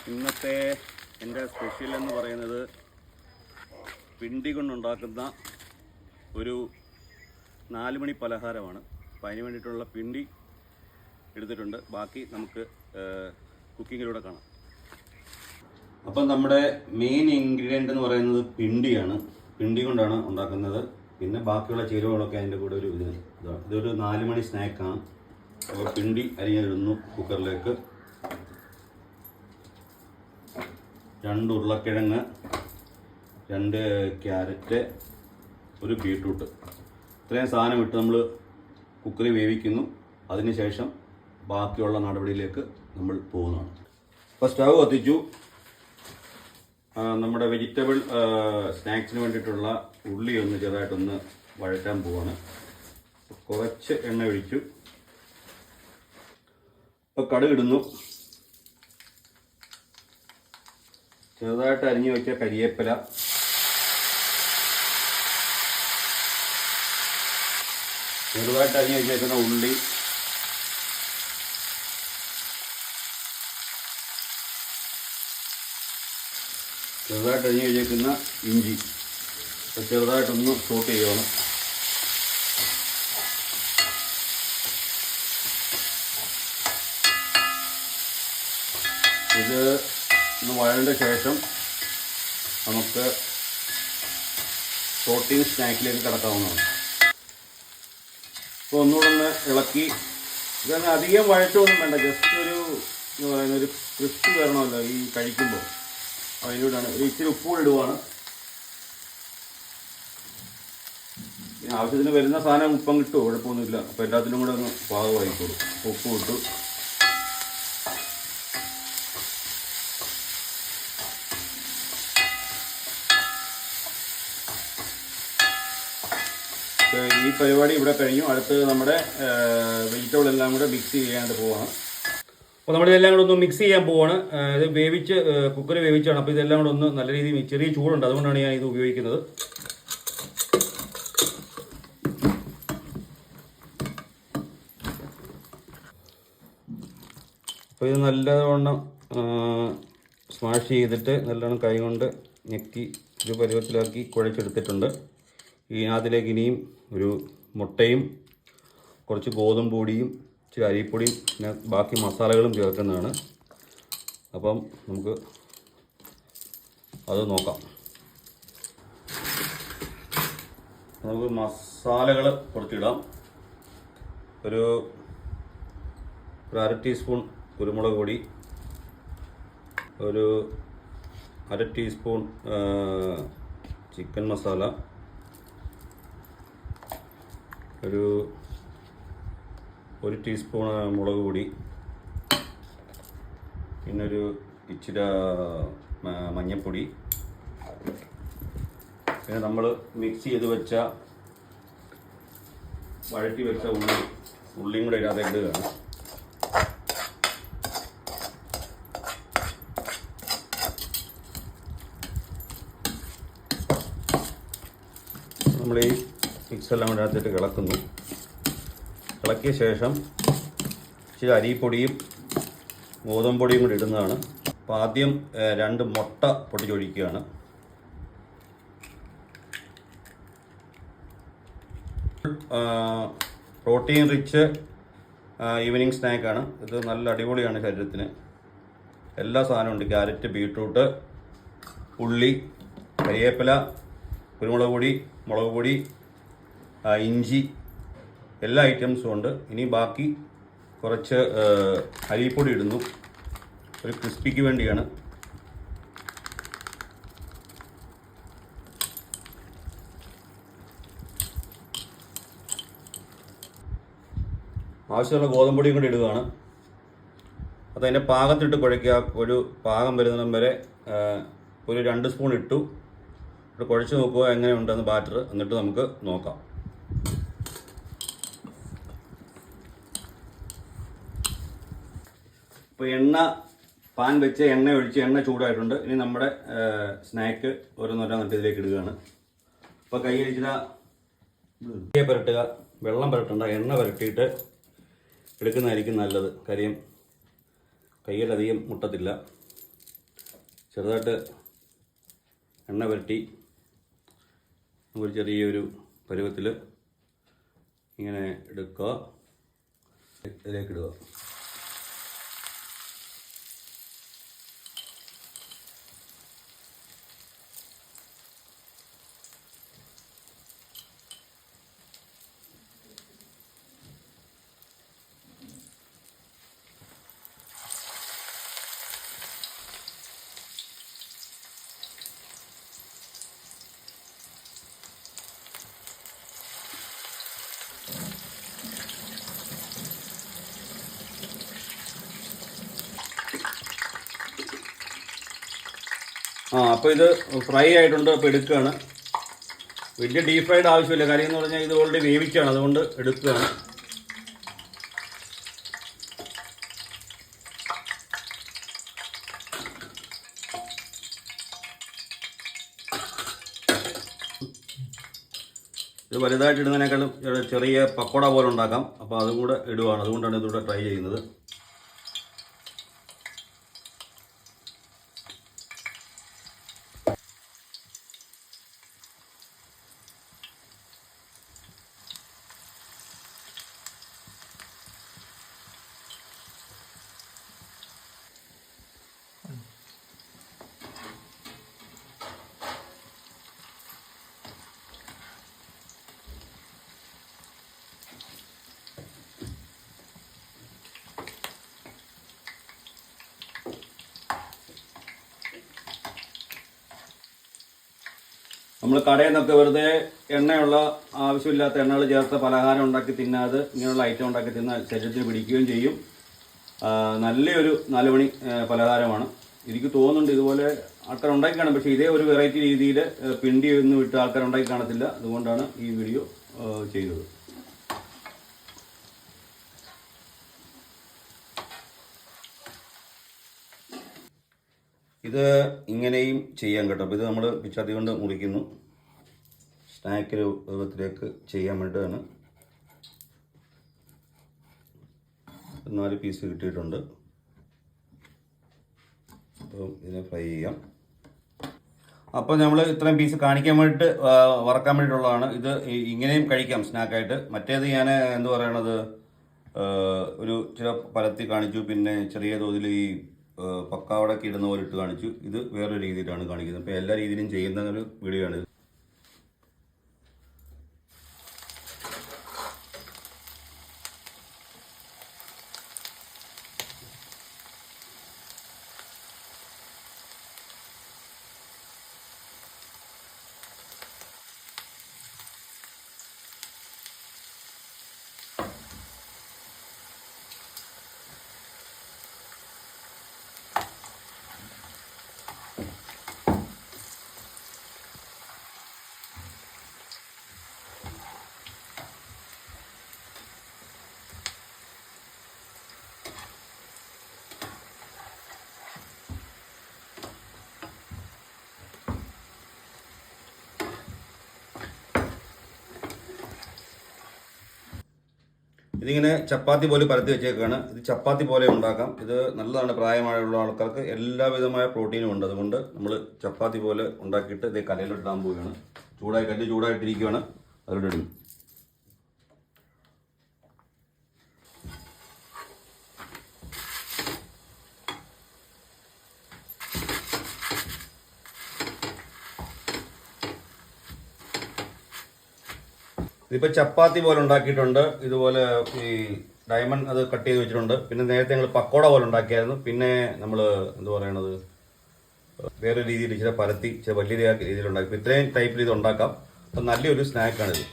ഇന്നത്തെ എൻ്റെ സ്പെഷ്യൽ എന്ന് പറയുന്നത് പിണ്ടി കൊണ്ടുണ്ടാക്കുന്ന ഒരു 4 മണി പലഹാരമാണ്. അപ്പോൾ അതിന് വേണ്ടിയിട്ടുള്ള പിണ്ടി എടുത്തിട്ടുണ്ട്. ബാക്കി നമുക്ക് കുക്കിങ്ങിലൂടെ കാണാം. അപ്പം നമ്മുടെ മെയിൻ ഇൻഗ്രീഡിയൻ്റ് എന്ന് പറയുന്നത് പിണ്ടിയാണ്. പിണ്ടി കൊണ്ടാണ് ഉണ്ടാക്കുന്നത്. പിന്നെ ബാക്കിയുള്ള ചേരുവകളൊക്കെ അതിൻ്റെ കൂടെ ഒരു ഇതൊരു 4 മണി സ്നാക്കാണ്. അപ്പോൾ പിണ്ടി അരിഞ്ഞിടുന്നു കുക്കറിലേക്ക്. 2 ഉരുളക്കിഴങ്ങ്, 2 ക്യാരറ്റ്, 1 ബീട്രൂട്ട്, ഇത്രയും സാധനം ഇട്ട് നമ്മൾ കുക്കറിൽ വേവിക്കുന്നു. അതിനുശേഷം ബാക്കിയുള്ള നടപടിയിലേക്ക് നമ്മൾ പോകുന്നതാണ്. അപ്പോൾ സ്റ്റവ് കത്തിച്ചു. നമ്മുടെ വെജിറ്റബിൾ സ്നാക്സിന് വേണ്ടിയിട്ടുള്ള ഉള്ളി ഒന്ന് ചെറുതായിട്ടൊന്ന് വഴറ്റാൻ പോവാണ്. കുറച്ച് എണ്ണ ഒഴിച്ചു. ഇപ്പോൾ കടുകിടുന്നു. ചെറുതായിട്ട് അരിഞ്ഞു വെച്ച കരിയേപ്പില, ചെറുതായിട്ട് അരിഞ്ഞു വെച്ചേക്കുന്ന ഉള്ളി, ചെറുതായിട്ട് അരിഞ്ഞു വെച്ചേക്കുന്ന ഇഞ്ചി ചെറുതായിട്ടൊന്ന് സോട്ട് ചെയ്യണം. ഇത് ഒന്ന് വഴണ്ട ശേഷം നമുക്ക് പ്രോട്ടീൻ സ്നാക്കിലേക്ക് കടക്കാവുന്നതാണ്. ഇപ്പോൾ ഒന്നുകൂടെ ഒന്ന് ഇളക്കി. ഇതന്നെ അധികം വഴറ്റമൊന്നും വേണ്ട, ജസ്റ്റ് എന്ന് പറയുന്ന ഒരു ക്രിസ്പി വരണമല്ലോ ഈ കഴിക്കുമ്പോൾ. അതിലൂടെയാണ് ഇച്ചിരി ഉപ്പുകൂടി ഇടുവാണ്. ആവശ്യത്തിന് വരുന്ന സാധനം ഉപ്പം കിട്ടുമോ, കുഴപ്പമൊന്നുമില്ല. അപ്പോൾ എല്ലാത്തിനും കൂടെ ഒന്ന് പാകമായിക്കോളും. ഉപ്പ് ഇട്ടു. ഈ പരിപാടി ഇവിടെ കഴിഞ്ഞു. അടുത്തത് നമ്മുടെ വെജിറ്റബിൾ എല്ലാം കൂടെ മിക്സ് ചെയ്യാനായിട്ട് പോവാണ്. അപ്പോൾ നമ്മളിതെല്ലാം കൂടെ ഒന്ന് മിക്സ് ചെയ്യാൻ പോവാണ്. ഇത് വേവിച്ച് കുക്കറിൽ വേവിച്ചാണ്. അപ്പോൾ ഇതെല്ലാം കൂടെ ഒന്ന് നല്ല രീതിയിൽ ചെറിയ ചൂടുണ്ട്, അതുകൊണ്ടാണ് ഞാൻ ഇത് ഉപയോഗിക്കുന്നത്. അപ്പോൾ ഇത് നല്ലവണ്ണം സ്മാഷ് ചെയ്തിട്ട് നല്ലവണ്ണം കൈ കൊണ്ട് ഞെക്കി ഒരു പരുവത്തിലാക്കി കുഴച്ചെടുത്തിട്ടുണ്ട്. അതിലേക്ക് ഇനിയും ഒരു മുട്ടയും കുറച്ച് ഗോതമ്പ് പൊടിയും ഇച്ചിരി അരിപ്പൊടിയും പിന്നെ ബാക്കി മസാലകളും ചേർക്കുന്നതാണ്. അപ്പം നമുക്ക് അത് നോക്കാം. നമുക്ക് മസാലകൾ കുറച്ചിടാം. ഒരു 1/2 ടീസ്പൂൺ കുരുമുളക് പൊടി, ഒരു 1/2 ടീസ്പൂൺ ചിക്കൻ മസാല, ഒരു 1 ടീസ്പൂൺ മുളക് പൊടി, പിന്നെ ഒരു ഇച്ചിരി മഞ്ഞൾപ്പൊടി, പിന്നെ നമ്മൾ മിക്സ് ചെയ്ത് വെച്ച വഴറ്റി വെച്ച ഉള്ളിയും കൂടെ ഇതിനകത്ത് ഇടുകയാണ്. നമ്മൾ ഈ മിക്സ് എല്ലാം കൂടെ അതിട്ട് ഇളക്കുന്നു. ഇളക്കിയ ശേഷം ഇച്ചിരി അരിപ്പൊടിയും ഗോതമ്പ് പൊടിയും കൂടി ഇടുന്നതാണ്. അപ്പോൾ ആദ്യം 2 മുട്ട പൊട്ടിച്ചൊഴിക്കുകയാണ്. പ്രോട്ടീൻ റിച്ച് ഈവനിങ് സ്നാക്കാണ് ഇത്. നല്ല അടിപൊളിയാണ് ശരീരത്തിന്. എല്ലാ സാധനവും ഉണ്ട്. ക്യാരറ്റ്, ബീട്രൂട്ട്, ഉള്ളി, കരിവേപ്പില, കുരുമുളക് പൊടി, മുളക് പൊടി, ഇഞ്ചി, എല്ലാ ഐറ്റംസും ഉണ്ട്. ഇനി ബാക്കി കുറച്ച് അരിപ്പൊടി ഇടുന്നു, ഒരു ക്രിസ്പിക്ക് വേണ്ടിയാണ്. ആവശ്യമുള്ള ഗോതമ്പൊടിയും കൂടി ഇടുകയാണ്. അതതിൻ്റെ പാകത്തിട്ട് കുഴയ്ക്കുക. ഒരു പാകം വരുന്നിടം വരെ ഒരു 2 സ്പൂൺ ഇട്ടു. ഇവിടെ കുഴച്ച് നോക്കുക എങ്ങനെയുണ്ടെന്ന് ബാറ്റർ. എന്നിട്ട് നമുക്ക് നോക്കാം. ഇപ്പോൾ പാൻ വെച്ച് എണ്ണ ഒഴിച്ച് എണ്ണ ചൂടായിട്ടുണ്ട്. ഇനി നമ്മുടെ സ്നാക്ക് ഓരോന്നോരോന്നിട്ട് ഇതിലേക്ക് ഇടുകയാണ്. അപ്പോൾ കൈയടിച്ചിട്ട് പുരട്ടുക. വെള്ളം പുരട്ടണ്ട, എണ്ണ പുരട്ടിയിട്ട് എടുക്കുന്നതായിരിക്കും നല്ലത്. കാര്യം കയ്യിലധികം മുട്ടത്തില്ല. ചെറുതായിട്ട് എണ്ണ പുരട്ടി ഒരു ചെറിയൊരു പരുവത്തിൽ ഇങ്ങനെ എടുക്കുക, ഇതിലേക്ക് ഇടുക. അപ്പോൾ ഇത് ഫ്രൈ ആയിട്ടുണ്ട്. അപ്പോൾ എടുക്കുകയാണ്. വലിയ ഡീപ് ഫ്രൈഡ് ആവശ്യമില്ല, കാര്യം എന്ന് പറഞ്ഞാൽ ഇത് ഓൾറെഡി വേവിച്ചാണ്, അതുകൊണ്ട് എടുക്കുകയാണ്. ഇത് വലുതായിട്ട് ഇടുന്നതിനേക്കാളും ചെറിയ പക്കോട പോലെ ഉണ്ടാക്കാം. അപ്പോൾ അതും കൂടെ ഇടുവാണ്, അതുകൊണ്ടാണ് ഇതിലൂടെ ട്രൈ ചെയ്യുന്നത്. നമ്മൾ കടയിൽ നിന്നൊക്കെ വെറുതെ എണ്ണയുള്ള ആവശ്യമില്ലാത്ത എണ്ണകൾ ചേർത്ത് പലഹാരം ഉണ്ടാക്കി തിന്നാതെ ഇങ്ങനെയുള്ള ഐറ്റം ഉണ്ടാക്കി തിന്നാൽ ശരീരത്തിന് പിടിക്കുകയും ചെയ്യും. നല്ലൊരു 4 മണി പലഹാരമാണ്. എനിക്ക് തോന്നുന്നുണ്ട് ഇതുപോലെ ആൾക്കാർ ഉണ്ടാക്കി കാണും, പക്ഷേ ഇതേ ഒരു വെറൈറ്റി രീതിയിൽ പിണ്ടി ഒന്നും വിട്ട് ആൾക്കാർ ഉണ്ടാക്കി കാണത്തില്ല. അതുകൊണ്ടാണ് ഈ വീഡിയോ ചെയ്തത്. ഇത് ഇങ്ങനെയും ചെയ്യാൻ കേട്ടോ. അപ്പോൾ ഇത് നമ്മൾ പിച്ചാത്തി കൊണ്ട് മുറിക്കുന്നു. സ്നാക്ക് രൂപത്തിലേക്ക് ചെയ്യാൻ വേണ്ടിയിട്ടാണ്. 4 പീസ് കിട്ടിയിട്ടുണ്ട്. അപ്പം ഇതിനെ ഫ്രൈ ചെയ്യാം. അപ്പോൾ നമ്മൾ ഇത്രയും പീസ് കാണിക്കാൻ വേണ്ടിയിട്ട് വറക്കാൻ വേണ്ടിയിട്ടുള്ളതാണ്. ഇത് ഇങ്ങനെയും കഴിക്കാം സ്നാക്കായിട്ട്. മറ്റേത് ഞാൻ എന്ത് പറയണത്, ഒരു ചില പരത്തി കാണിച്ചു, പിന്നെ ചെറിയ തോതിൽ ഈ പക്കാവടക്ക് ഇടുന്ന പോലെ ഇട്ട് കാണിച്ചു. ഇത് വേറൊരു രീതിയിലാണ് കാണിക്കുന്നത്. അപ്പോൾ എല്ലാ രീതിയിലും ചെയ്യുന്ന ഒരു വീഡിയോ ആണ്. ഇതിങ്ങനെ ചപ്പാത്തി പോലെ പരത്തി വെച്ചേക്കാണ്. ഇത് ചപ്പാത്തി പോലെ ഉണ്ടാക്കാം. ഇത് നല്ലതാണ്. പ്രായമായുള്ള ആൾക്കാർക്ക് എല്ലാവിധമായ പ്രോട്ടീനും ഉണ്ട്. അതുകൊണ്ട് നമ്മൾ ചപ്പാത്തി പോലെ ഉണ്ടാക്കിയിട്ട് ഇത് കലയിലിട്ടാൻ പോവുകയാണ്. കല്ല് ചൂടായിട്ടിരിക്കുകയാണ്, അതിലൂടെ ഇടും. ഇതിപ്പോൾ ചപ്പാത്തി പോലെ ഉണ്ടാക്കിയിട്ടുണ്ട്. ഇതുപോലെ ഈ ഡയമണ്ട് അത് കട്ട് ചെയ്ത് വെച്ചിട്ടുണ്ട്. പിന്നെ നേരത്തെ ഞങ്ങൾ പക്കോട പോലെ ഉണ്ടാക്കിയായിരുന്നു. പിന്നെ നമ്മൾ എന്ത് പറയണത്, വേറെ രീതിയിൽ ഇച്ചിരി പരത്തി വലിയ രീതിയിൽ ഉണ്ടാക്കി. ഇത്രയും ടൈപ്പിൽ ഇത് ഉണ്ടാക്കാം. അപ്പം നല്ലൊരു സ്നാക്കാണിത്.